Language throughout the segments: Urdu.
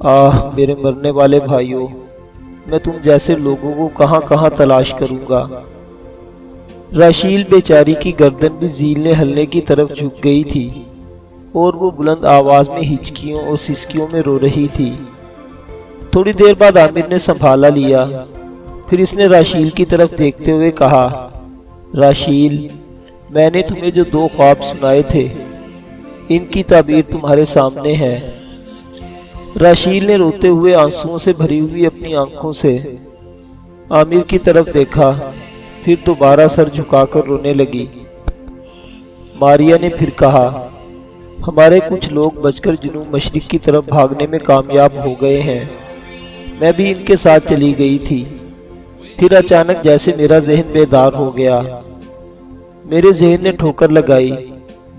آہ میرے مرنے والے بھائیوں، میں تم جیسے لوگوں کو کہاں کہاں تلاش کروں گا۔ راشیل بیچاری کی گردن بھی زیلنے ہلنے کی طرف جھک گئی تھی اور وہ بلند آواز میں ہچکیوں اور سسکیوں میں رو رہی تھی۔ تھوڑی دیر بعد عامر نے سنبھالا لیا، پھر اس نے راشیل کی طرف دیکھتے ہوئے کہا، راشیل، میں نے تمہیں جو 2 خواب سنائے تھے ان کی تعبیر تمہارے سامنے ہے۔ راشیل نے روتے ہوئے آنسوؤں سے بھری ہوئی اپنی آنکھوں سے عامر کی طرف دیکھا، پھر دوبارہ سر جھکا کر رونے لگی۔ ماریا نے پھر کہا، ہمارے کچھ لوگ بچ کر جنوب مشرق کی طرف بھاگنے میں کامیاب ہو گئے ہیں، میں بھی ان کے ساتھ چلی گئی تھی۔ پھر اچانک جیسے میرا ذہن بیدار ہو گیا، میرے ذہن نے ٹھوکر لگائی،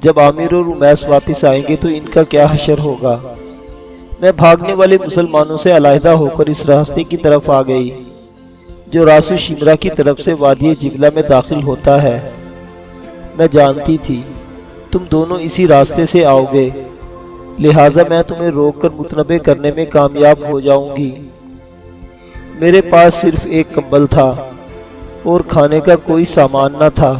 جب عامر اور امیس واپس آئیں گے تو ان کا کیا حشر ہوگا۔ میں بھاگنے والے مسلمانوں سے علیحدہ ہو کر اس راستے کی طرف آ گئی جو راس شمرا کی طرف سے وادی جبلہ میں داخل ہوتا ہے۔ میں جانتی تھی تم دونوں اسی راستے سے آؤ گے، لہٰذا میں تمہیں روک کر متنبع کرنے میں کامیاب ہو جاؤں گی۔ میرے پاس صرف ایک کمبل تھا اور کھانے کا کوئی سامان نہ تھا۔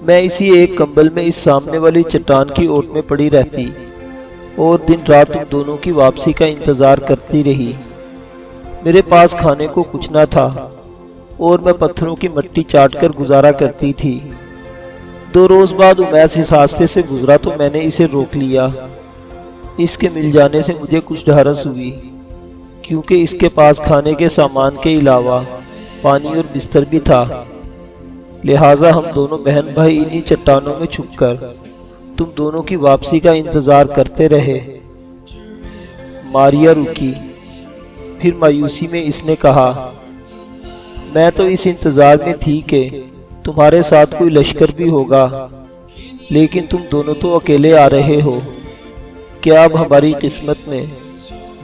میں اسی ایک کمبل میں اس سامنے والی چٹان کی اوٹ میں پڑی رہتی اور دن رات تم دونوں کی واپسی کا انتظار کرتی رہی۔ میرے پاس کھانے کو کچھ نہ تھا اور میں پتھروں کی مٹی چاٹ کر گزارا کرتی تھی۔ 2 روز بعد امیس اس راستے سے گزرا تو میں نے اسے روک لیا۔ اس کے مل جانے سے مجھے کچھ ڈھارس ہوئی، کیونکہ اس کے پاس کھانے کے سامان کے علاوہ پانی اور بستر بھی تھا۔ لہٰذا ہم دونوں بہن بھائی انہی چٹانوں میں چھپ کر تم دونوں کی واپسی کا انتظار کرتے رہے۔ ماریا رکی، پھر مایوسی میں اس نے کہا، میں تو اس انتظار میں تھی کہ تمہارے ساتھ کوئی لشکر بھی ہوگا، لیکن تم دونوں تو اکیلے آ رہے ہو۔ کیا اب ہماری قسمت میں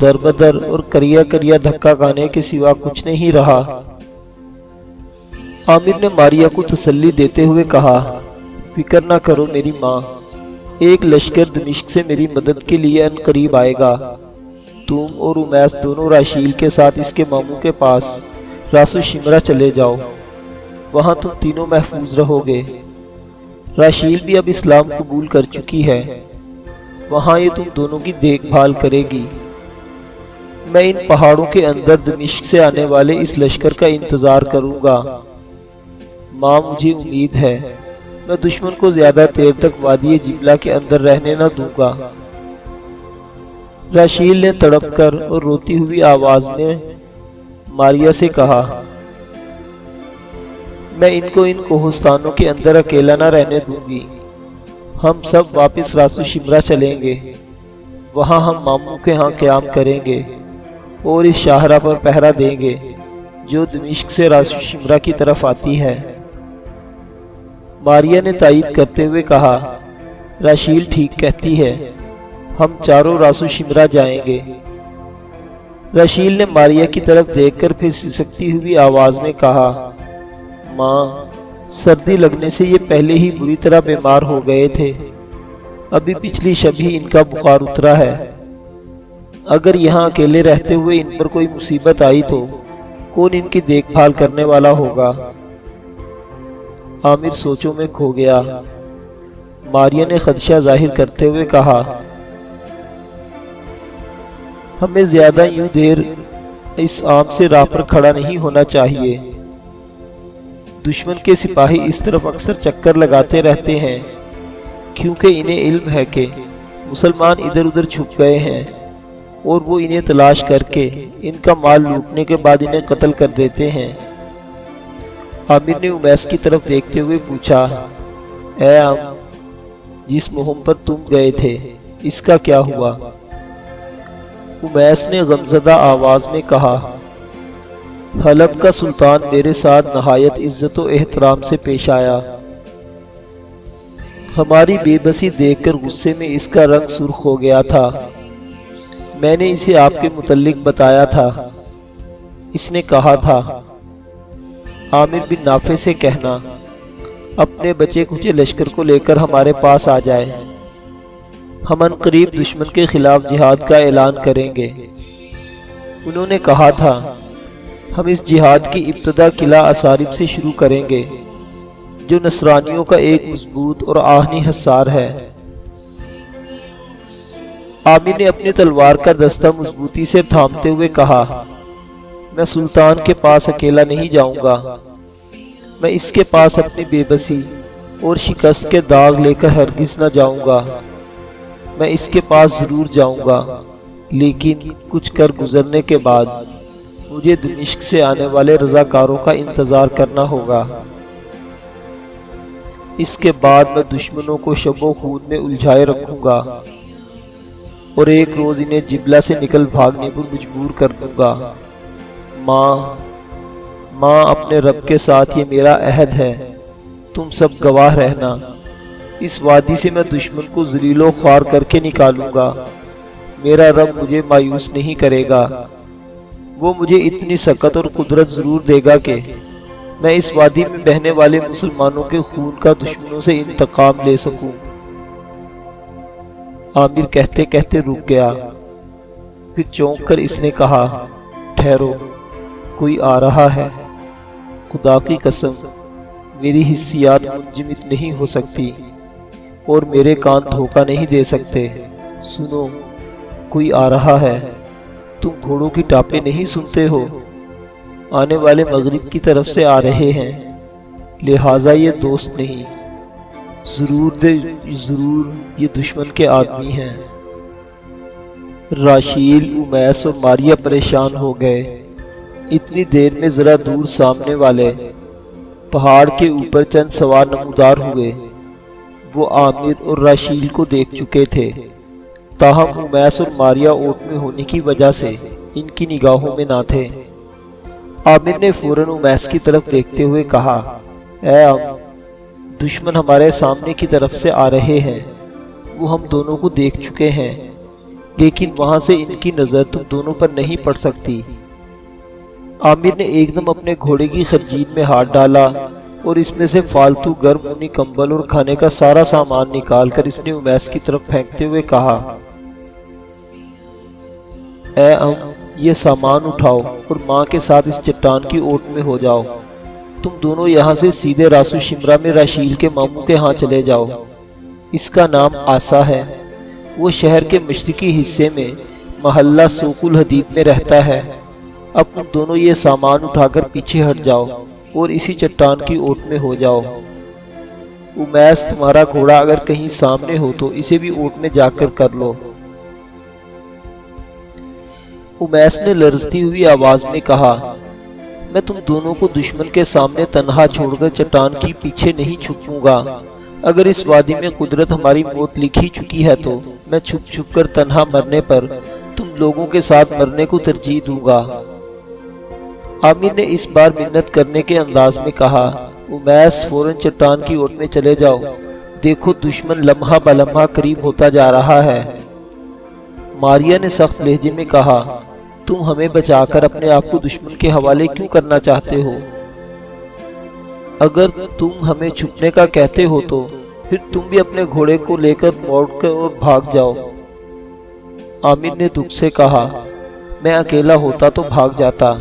در بدر اور کریا کریا دھکا کھانے کے سوا کچھ نہیں رہا؟ عامر نے ماریا کو تسلی دیتے ہوئے کہا، فکر نہ کرو میری ماں، ایک لشکر دمشق سے میری مدد کے لیے ان قریب آئے گا۔ تم اور امیس دونوں راشیل کے ساتھ اس کے ماموں کے پاس راس شمرا چلے جاؤ، وہاں تم تینوں محفوظ رہو گے۔ راشیل بھی اب اسلام قبول کر چکی ہے، وہاں یہ تم دونوں کی دیکھ بھال کرے گی۔ میں ان پہاڑوں کے اندر دمشق سے آنے والے اس لشکر کا انتظار کروں گا۔ ماں، مجھے امید ہے میں دشمن کو زیادہ دیر تک وادی جبلہ کے اندر رہنے نہ دوں گا۔ راشیل نے تڑپ کر اور روتی ہوئی آواز میں ماریا سے کہا، میں ان کو ان کوہستانوں کے اندر اکیلا نہ رہنے دوں گی۔ ہم سب واپس راس شمرا چلیں گے، وہاں ہم ماموں کے ہاں قیام کریں گے اور اس شاہراہ پر پہرا دیں گے جو دمشق سے راس شمرا کی طرف آتی ہے۔ ماریا نے تائید کرتے ہوئے کہا، راشیل ٹھیک کہتی ہے، ہم چاروں راس شمرا جائیں گے۔ راشیل نے ماریا کی طرف دیکھ کر پھر سسکتی ہوئی آواز میں کہا، ماں، سردی لگنے سے یہ پہلے ہی بری طرح بیمار ہو گئے تھے، ابھی پچھلی شب ہی ان کا بخار اترا ہے۔ اگر یہاں اکیلے رہتے ہوئے ان پر کوئی مصیبت آئی تو کون ان کی دیکھ بھال کرنے والا ہوگا؟ عامر سوچوں میں کھو گیا۔ ماریا نے خدشہ ظاہر کرتے ہوئے کہا، ہمیں زیادہ یوں دیر اس عام سے راہ پر کھڑا نہیں ہونا چاہیے۔ دشمن کے سپاہی اس طرف اکثر چکر لگاتے رہتے ہیں، کیونکہ انہیں علم ہے کہ مسلمان ادھر ادھر چھپ گئے ہیں اور وہ انہیں تلاش کر کے ان کا مال لوٹنے کے بعد انہیں قتل کر دیتے ہیں۔ عامر نے امیس کی طرف دیکھتے ہوئے پوچھا، اے عم، جس مہم پر تم گئے تھے اس کا کیا ہوا؟ امیس نے غمزدہ آواز میں کہا، حلب کا سلطان میرے ساتھ نہایت عزت و احترام سے پیش آیا۔ ہماری بے بسی دیکھ کر غصے میں اس کا رنگ سرخ ہو گیا تھا۔ میں نے اسے آپ کے متعلق بتایا تھا۔ اس نے کہا تھا، عامر بن نافع سے کہنا اپنے بچے کچے لشکر کو لے کر ہمارے پاس آ جائے۔ ہم عنقریب دشمن کے خلاف جہاد کا اعلان کریں گے۔ انہوں نے کہا تھا ہم اس جہاد کی ابتدا قلعہ اثارب سے شروع کریں گے جو نصرانیوں کا ایک مضبوط اور آہنی حصار ہے۔ عامر نے اپنی تلوار کا دستہ مضبوطی سے تھامتے ہوئے کہا میں سلطان کے پاس اکیلا نہیں جاؤں گا، میں اس کے پاس اپنی بے بسی اور شکست کے داغ لے کر ہرگز نہ جاؤں گا۔ میں اس کے پاس ضرور جاؤں گا، لیکن کچھ کر گزرنے کے بعد مجھے دمشق سے آنے والے رضاکاروں کا انتظار کرنا ہوگا۔ اس کے بعد میں دشمنوں کو شب و خون میں الجھائے رکھوں گا اور ایک روز انہیں جبلہ سے نکل بھاگنے پر مجبور کر دوں گا۔ ماں اپنے رب کے ساتھ یہ میرا عہد ہے، تم سب گواہ رہنا۔ اس وادی سے میں دشمن کو ذلیل و خوار کر کے نکالوں گا۔ میرا رب مجھے مایوس نہیں کرے گا، وہ مجھے اتنی سکت اور قدرت ضرور دے گا کہ میں اس وادی میں بہنے والے مسلمانوں کے خون کا دشمنوں سے انتقام لے سکوں۔ عامر کہتے کہتے رک گیا، پھر چونک کر اس نے کہا ٹھہرو، کوئی آ رہا ہے۔ خدا کی قسم میری حسیات منجمد نہیں ہو سکتی اور میرے کان دھوکہ نہیں دے سکتے۔ سنو، کوئی آ رہا ہے۔ تم گھوڑوں کی ٹاپیں نہیں سنتے ہو؟ آنے والے مغرب کی طرف سے آ رہے ہیں، لہٰذا یہ دوست نہیں، ضرور یہ دشمن کے آدمی ہیں۔ راشیل، امیس اور ماریہ پریشان ہو گئے۔ اتنی دیر میں ذرا دور سامنے والے پہاڑ کے اوپر چند سوار نمودار ہوئے۔ وہ عامر اور راشیل کو دیکھ چکے تھے، تاہم امیس اور ماریہ اوٹ میں ہونے کی وجہ سے ان کی نگاہوں میں نہ تھے۔ عامر نے فوراً امیس کی طرف دیکھتے ہوئے کہا اے دشمن ہمارے سامنے کی طرف سے آ رہے ہیں۔ وہ ہم دونوں کو دیکھ چکے ہیں، لیکن وہاں سے ان کی نظر تم دونوں پر نہیں پڑ سکتی۔ عامر نے ایک دم اپنے گھوڑے کی خرجین میں ہاتھ ڈالا اور اس میں سے فالتو گرم اونی کمبل اور کھانے کا سارا سامان نکال کر اس نے امیس کی طرف پھینکتے ہوئے کہا اے یہ سامان اٹھاؤ اور ماں کے ساتھ اس چٹان کی اوٹ میں ہو جاؤ۔ تم دونوں یہاں سے سیدھے راسو شمرا میں راشیل کے ماموں کے ہاں چلے جاؤ۔ اس کا نام آسا ہے، وہ شہر کے مشرقی حصے میں محلہ سوق الحدید میں رہتا ہے۔ اب تم دونوں یہ سامان اٹھا کر پیچھے ہٹ جاؤ اور اسی چٹان کی اوٹ میں ہو جاؤ۔ امیس، تمہارا گھوڑا اگر کہیں سامنے ہو تو اسے بھی اوٹ میں جا کر لو۔ امیس نے لرزتی ہوئی آواز میں کہا میں تم دونوں کو دشمن کے سامنے تنہا چھوڑ کر چٹان کی پیچھے نہیں چھپوں گا۔ اگر اس وادی میں قدرت ہماری موت لکھی چکی ہے تو میں چھپ چھپ کر تنہا مرنے پر تم لوگوں کے ساتھ مرنے کو ترجیح دوں گا۔ عامر نے اس بار منت کرنے کے انداز میں کہا امیس، فوراً چٹان کی اوٹ میں چلے جاؤ، دیکھو دشمن لمحہ بلمحہ قریب ہوتا جا رہا ہے۔ ماریہ نے سخت لہجے میں کہا تم ہمیں بچا کر اپنے آپ کو دشمن کے حوالے کیوں کرنا چاہتے ہو؟ اگر تم ہمیں چھپنے کا کہتے ہو تو پھر تم بھی اپنے گھوڑے کو لے کر موڑ کر اور بھاگ جاؤ۔ عامر نے دکھ سے کہا میں اکیلا ہوتا تو بھاگ جاتا،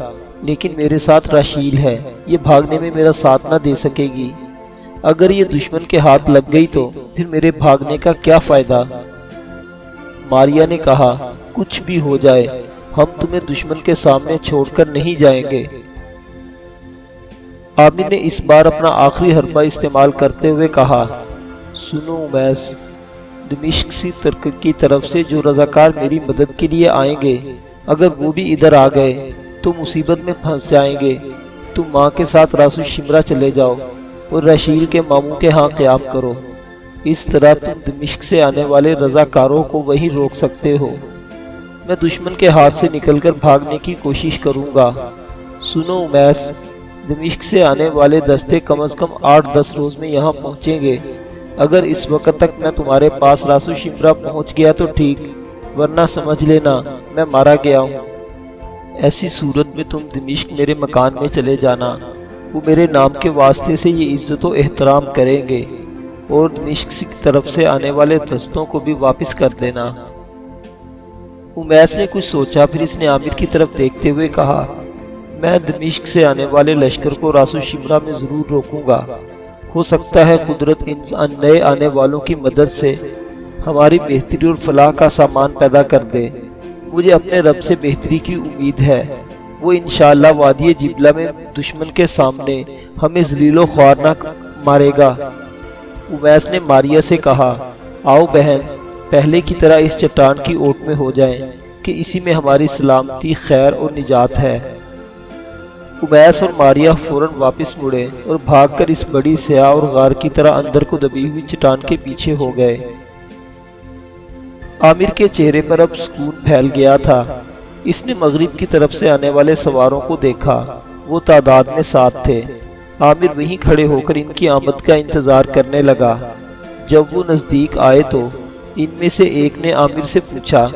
لیکن میرے ساتھ راشیل ہے، یہ بھاگنے میں میرا ساتھ نہ دے سکے گی۔ اگر یہ دشمن کے ہاتھ لگ گئی تو پھر میرے بھاگنے کا کیا فائدہ؟ ماریہ نے کہا کچھ بھی ہو جائے ہم تمہیں دشمن کے سامنے چھوڑ کر نہیں جائیں گے۔ عامر نے اس بار اپنا آخری حربہ استعمال کرتے ہوئے کہا سنو امیس، دمشق سی ترک کی طرف سے جو رضاکار میری مدد کے لیے آئیں گے، اگر وہ بھی ادھر آ گئے تو مصیبت میں پھنس جائیں گے۔ تم ماں کے ساتھ راسو شمرا چلے جاؤ اور راشیل کے ماموں کے ہاں قیام کرو۔ اس طرح تم دمشق سے آنے والے رضاکاروں کو وہی روک سکتے ہو۔ میں دشمن کے ہاتھ سے نکل کر بھاگنے کی کوشش کروں گا۔ سنو امیس، دمشق سے آنے والے دستے کم از کم 8-10 روز میں یہاں پہنچیں گے۔ اگر اس وقت تک میں تمہارے پاس راسو شمرا پہنچ گیا تو ٹھیک، ورنہ سمجھ لینا میں مارا گیا ہوں۔ ایسی صورت میں تم دمشق میرے مکان میں چلے جانا، وہ میرے نام کے واسطے سے یہ عزت و احترام کریں گے۔ اور دمشق کی طرف سے آنے والے دستوں کو بھی واپس کر دینا۔ امیس نے کچھ سوچا، پھر اس نے عامر کی طرف دیکھتے ہوئے کہا، میں دمشق سے آنے والے لشکر کو راس و شمرا میں ضرور روکوں گا۔ ہو سکتا ہے قدرت ان نئے آنے والوں کی مدد سے ہماری بہتری اور فلاح کا سامان پیدا کر دے۔ مجھے اپنے رب سے بہتری کی امید ہے، وہ انشاءاللہ وادی جبلہ میں دشمن کے سامنے ہمیں ذلیل و خوار نہ مارے گا۔ امیس نے ماریہ سے کہا، آؤ بہن، پہلے کی طرح اس چٹان کی اوٹ میں ہو جائیں کہ اسی میں ہماری سلامتی، خیر اور نجات ہے۔ امیس اور ماریہ فوراً واپس مڑے اور بھاگ کر اس بڑی سیاہ اور غار کی طرح اندر کو دبی ہوئی چٹان کے پیچھے ہو گئے۔ عامر کے چہرے پر اب سکون پھیل گیا تھا۔ اس نے مغرب کی طرف سے آنے والے سواروں کو دیکھا، وہ تعداد میں 7 تھے۔ عامر وہیں کھڑے ہو کر ان کی آمد کا انتظار کرنے لگا۔ جب وہ نزدیک آئے تو ان میں سے ایک نے عامر سے پوچھا،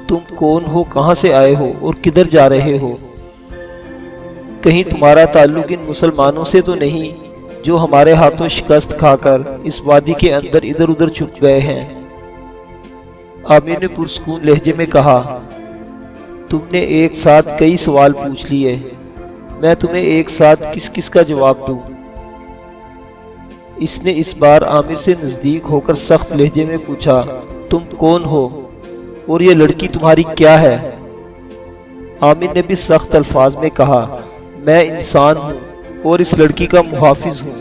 تم کون ہو، کہاں سے آئے ہو اور کدھر جا رہے ہو؟ کہیں تمہارا تعلق ان مسلمانوں سے تو نہیں جو ہمارے ہاتھوں شکست کھا کر اس وادی کے اندر ادھر ادھر چھپ گئے ہیں؟ عامر نے پرسکون لہجے میں کہا، تم نے ایک ساتھ کئی سوال پوچھ لیے، میں تمہیں ایک ساتھ کس کس کا جواب دوں؟ اس نے اس بار عامر سے نزدیک ہو کر سخت لہجے میں پوچھا، تم کون ہو اور یہ لڑکی تمہاری کیا ہے؟ عامر نے بھی سخت الفاظ میں کہا، میں انسان ہوں اور اس لڑکی کا محافظ ہوں۔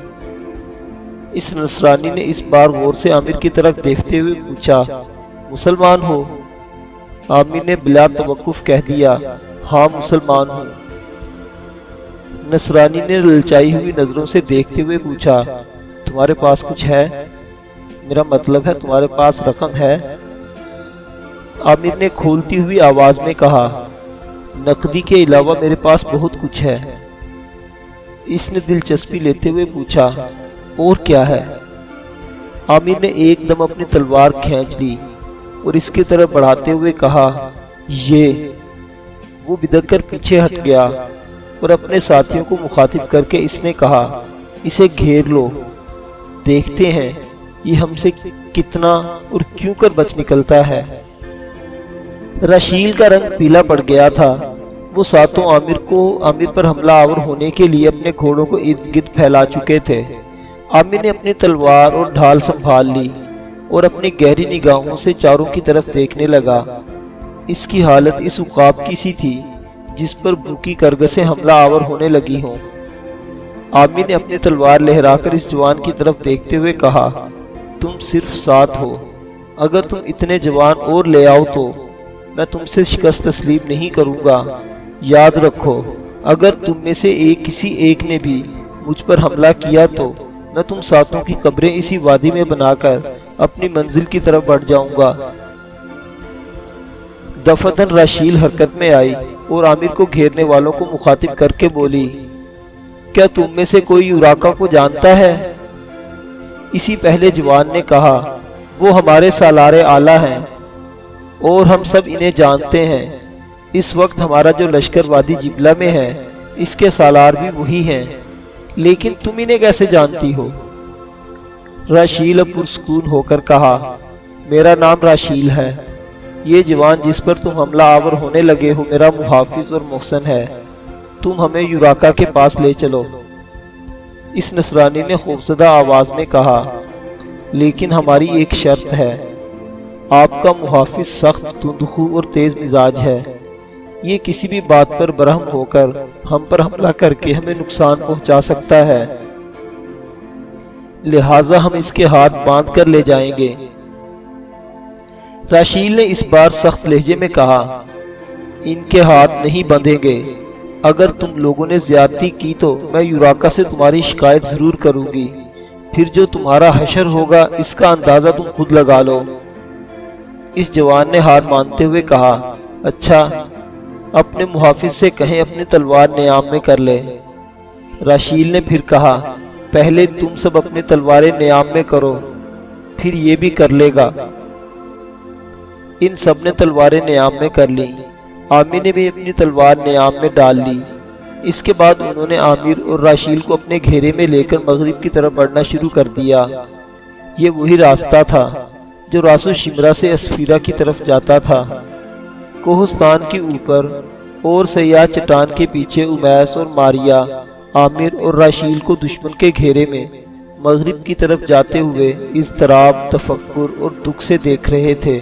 اس نصرانی نے اس بار غور سے عامر کی طرف دیکھتے ہوئے پوچھا، مسلمان ہو؟ عامر نے بلا توقف کہہ دیا، ہاں مسلمان ہوں۔ نصرانی نے للچائی ہوئی نظروں سے دیکھتے ہوئے پوچھا، تمہارے پاس کچھ ہے؟ میرا مطلب ہے تمہارے پاس رقم ہے؟ عامر نے کھولتی ہوئی آواز میں کہا، نقدی کے علاوہ میرے پاس بہت کچھ ہے۔ اس نے دلچسپی لیتے ہوئے پوچھا، اور کیا ہے؟ عامر نے ایک دم اپنی تلوار کھینچ لی اور اس کی طرف بڑھاتے ہوئے کہا، یہ۔ وہ بدک کر پیچھے ہٹ گیا اور اپنے ساتھیوں کو مخاطب کر کے اس نے کہا، اسے گھیر لو، دیکھتے ہیں یہ ہم سے کتنا اور کیوں کر بچ نکلتا ہے۔ رشیل کا رنگ پیلا پڑ گیا تھا۔ وہ ساتوں عامر پر حملہ آور ہونے کے لیے اپنے گھوڑوں کو ارد گرد پھیلا چکے تھے۔ عامر نے اپنی تلوار اور ڈھال سنبھال لی اور اپنی گہری نگاہوں سے چاروں کی طرف دیکھنے لگا۔ اس کی حالت اس عقاب کی سی تھی جس پر بھوکی کرگسیں حملہ آور ہونے لگی ہوں۔ عامر نے اپنی تلوار لہرا کر اس جوان کی طرف دیکھتے ہوئے کہا، تم صرف 7 ہو، اگر تم اتنے جوان اور لے آؤ تو میں تم سے شکست تسلیم نہیں کروں گا۔ یاد رکھو، اگر تم میں سے کسی ایک نے بھی مجھ پر حملہ کیا تو میں تم ساتوں کی قبریں اسی وادی میں بنا کر اپنی منزل کی طرف بڑھ جاؤں گا۔ دفتن راشیل حرکت میں آئی اور عامر کو گھیرنے والوں کو مخاطب کر کے بولی، کیا تم میں سے کوئی یوراکا کو جانتا ہے؟ اسی پہلے جوان نے کہا، وہ ہمارے سالار اعلیٰ ہیں اور ہم سب انہیں جانتے ہیں۔ اس وقت ہمارا جو لشکر وادی جبلہ میں ہے اس کے سالار بھی وہی ہیں، لیکن تم انہیں کیسے جانتی ہو؟ راشیل اب پرسکون ہو کر کہا، میرا نام راشیل ہے، یہ جوان جس پر تم حملہ آور ہونے لگے ہو میرا محافظ اور محسن ہے، تم ہمیں یوراکا کے پاس لے چلو۔ اس نصرانی نے خوفزدہ آواز میں کہا، لیکن ہماری ایک شرط ہے، آپ کا محافظ سخت تندخو اور تیز مزاج ہے، یہ کسی بھی بات پر برہم ہو کر ہم پر حملہ کر کے ہمیں نقصان پہنچا سکتا ہے، لہٰذا ہم اس کے ہاتھ باندھ کر لے جائیں گے۔ راشیل نے اس بار سخت لہجے میں کہا، ان کے ہاتھ نہیں بندھیں گے، اگر تم لوگوں نے زیادتی کی تو میں یوراکا سے تمہاری شکایت ضرور کروں گی، پھر جو تمہارا حشر ہوگا اس کا اندازہ تم خود لگا لو۔ اس جوان نے ہار مانتے ہوئے کہا، اچھا، اپنے محافظ سے کہیں اپنی تلوار نیام میں کر لے۔ راشیل نے پھر کہا، پہلے تم سب اپنی تلواریں نیام میں کرو، پھر یہ بھی کر لے گا۔ ان سب نے تلواریں نیام میں کر لی۔ عامر نے بھی اپنی تلوار نیام میں ڈال لی۔ اس کے بعد انہوں نے عامر اور راشیل کو اپنے گھیرے میں لے کر مغرب کی طرف بڑھنا شروع کر دیا۔ یہ وہی راستہ تھا جو راس الشمرا سے اسفیرہ کی طرف جاتا تھا۔ کوہستان کے اوپر اور سیاہ چٹان کے پیچھے امیس اور ماریا عامر اور راشیل کو دشمن کے گھیرے میں مغرب کی طرف جاتے ہوئے اضطراب، تفکر اور دکھ سے دیکھ رہے تھے۔